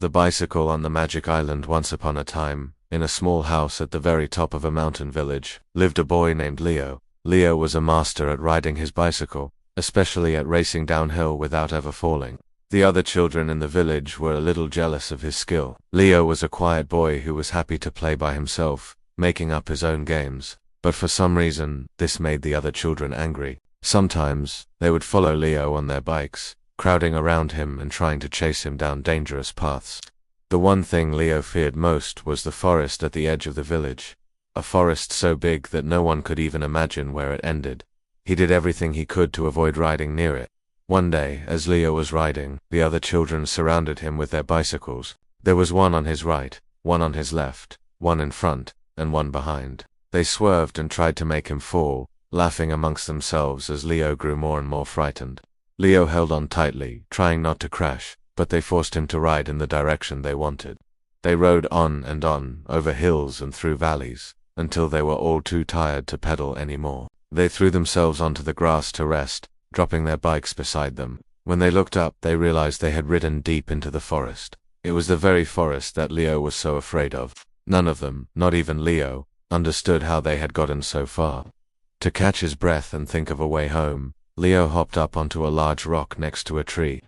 The bicycle on the magic island. Once upon a time, in a small house at the very top of a mountain village, lived a boy named Leo. Leo was a master at riding his bicycle, especially at racing downhill without ever falling. The other children in the village were a little jealous of his skill. Leo was a quiet boy who was happy to play by himself, making up his own games. But for some reason, this made the other children angry. Sometimes, they would follow Leo on their bikes, crowding around him and trying to chase him down dangerous paths. The one thing Leo feared most was the forest at the edge of the village. A forest so big that no one could even imagine where it ended. He did everything he could to avoid riding near it. One day, as Leo was riding, the other children surrounded him with their bicycles. There was one on his right, one on his left, one in front, and one behind. They swerved and tried to make him fall, laughing amongst themselves as Leo grew more and more frightened. Leo held on tightly, trying not to crash, but they forced him to ride in the direction they wanted. They rode on and on, over hills and through valleys, until they were all too tired to pedal anymore. They threw themselves onto the grass to rest, dropping their bikes beside them. When they looked up, they realized they had ridden deep into the forest. It was the very forest that Leo was so afraid of. None of them, not even Leo, understood how they had gotten so far. To catch his breath and think of a way home, Leo hopped up onto a large rock next to a tree.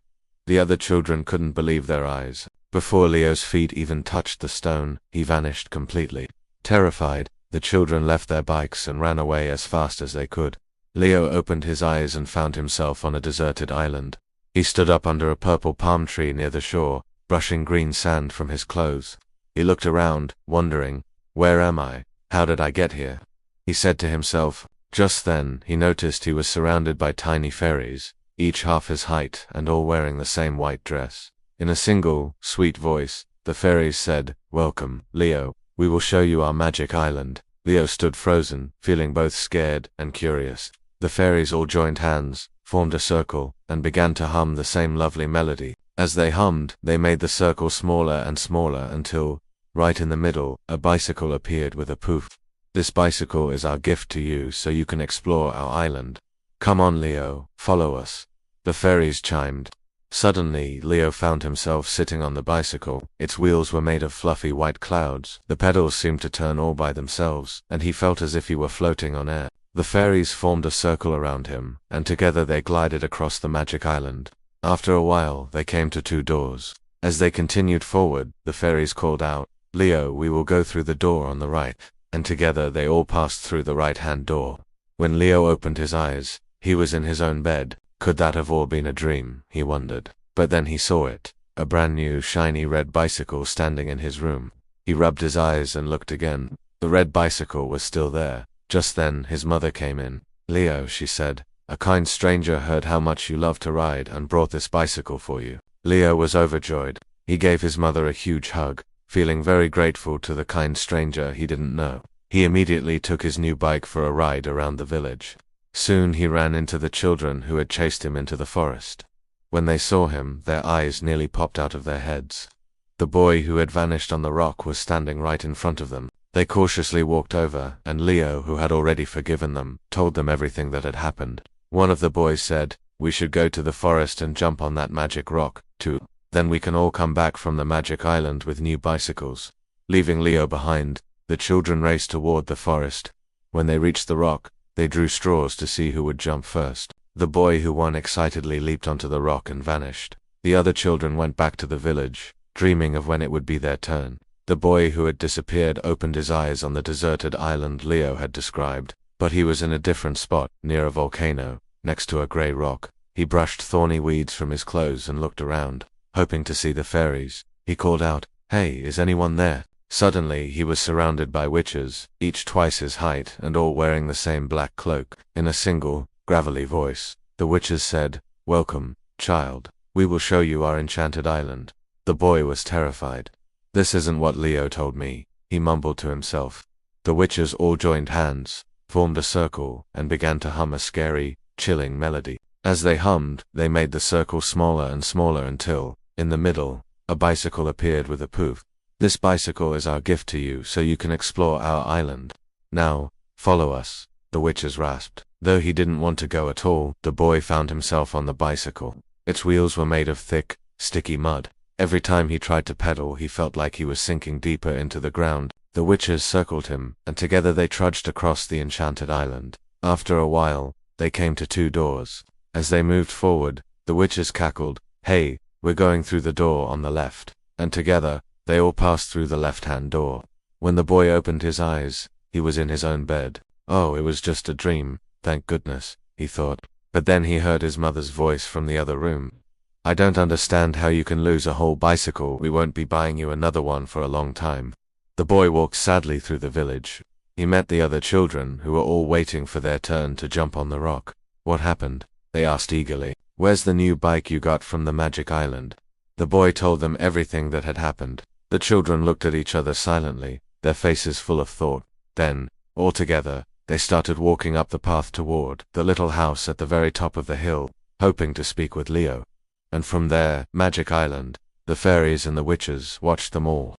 The other children couldn't believe their eyes. Before Leo's feet even touched the stone, he vanished completely. Terrified, the children left their bikes and ran away as fast as they could. Leo opened his eyes and found himself on a deserted island. He stood up under a purple palm tree near the shore, brushing green sand from his clothes. He looked around, wondering, "Where am I? How did I get here?" He said to himself. Just then, he noticed he was surrounded by tiny fairies, each half his height and all wearing the same white dress. In a single, sweet voice, the fairies said, "Welcome, Leo. We will show you our magic island." Leo stood frozen, feeling both scared and curious. The fairies all joined hands, formed a circle, and began to hum the same lovely melody. As they hummed, they made the circle smaller and smaller until, right in the middle, a bicycle appeared with a poof. "This bicycle is our gift to you so you can explore our island. Come on, Leo, follow us," the fairies chimed. Suddenly, Leo found himself sitting on the bicycle. Its wheels were made of fluffy white clouds. The pedals seemed to turn all by themselves, and he felt as if he were floating on air. The fairies formed a circle around him, and together they glided across the magic island. After a while, they came to two doors. As they continued forward, the fairies called out, "Leo, we will go through the door on the right." And together they all passed through the right-hand door. When Leo opened his eyes, he was in his own bed. Could that have all been a dream, he wondered. But then he saw it, a brand new, shiny red bicycle standing in his room. He rubbed his eyes and looked again. The red bicycle was still there. Just then, his mother came in. "Leo," she said, "a kind stranger heard how much you love to ride and brought this bicycle for you." Leo was overjoyed. He gave his mother a huge hug, feeling very grateful to the kind stranger he didn't know. He immediately took his new bike for a ride around the village. Soon he ran into the children who had chased him into the forest. When they saw him, their eyes nearly popped out of their heads. The boy who had vanished on the rock was standing right in front of them. They cautiously walked over, and Leo, who had already forgiven them, told them everything that had happened. One of the boys said, "We should go to the forest and jump on that magic rock, too. Then we can all come back from the magic island with new bicycles." Leaving Leo behind, the children raced toward the forest. When they reached the rock, they drew straws to see who would jump first. The boy who won excitedly leaped onto the rock and vanished. The other children went back to the village, dreaming of when it would be their turn. The boy who had disappeared opened his eyes on the deserted island Leo had described, but he was in a different spot, near a volcano, next to a gray rock. He brushed thorny weeds from his clothes and looked around, hoping to see the fairies. He called out, "Hey, is anyone there?" Suddenly, he was surrounded by witches, each twice his height and all wearing the same black cloak. In a single, gravelly voice, the witches said, "Welcome, child. We will show you our enchanted island." The boy was terrified. "This isn't what Leo told me," he mumbled to himself. The witches all joined hands, formed a circle, and began to hum a scary, chilling melody. As they hummed, they made the circle smaller and smaller until, in the middle, a bicycle appeared with a poof. "This bicycle is our gift to you so you can explore our island. Now, follow us," the witches rasped. Though he didn't want to go at all, the boy found himself on the bicycle. Its wheels were made of thick, sticky mud. Every time he tried to pedal, he felt like he was sinking deeper into the ground. The witches circled him, and together they trudged across the enchanted island. After a while, they came to 2 doors. As they moved forward, the witches cackled, "Hey, we're going through the door on the left." And together, they all passed through the left-hand door. When the boy opened his eyes, he was in his own bed. Oh, it was just a dream, thank goodness, he thought. But then he heard his mother's voice from the other room. "I don't understand how you can lose a whole bicycle. We won't be buying you another one for a long time." The boy walked sadly through the village. He met the other children, who were all waiting for their turn to jump on the rock. "What happened?" they asked eagerly. "Where's the new bike you got from the magic island?" The boy told them everything that had happened. The children looked at each other silently, their faces full of thought. Then, all together, they started walking up the path toward the little house at the very top of the hill, hoping to speak with Leo. And from there, Magic Island, the fairies and the witches watched them all.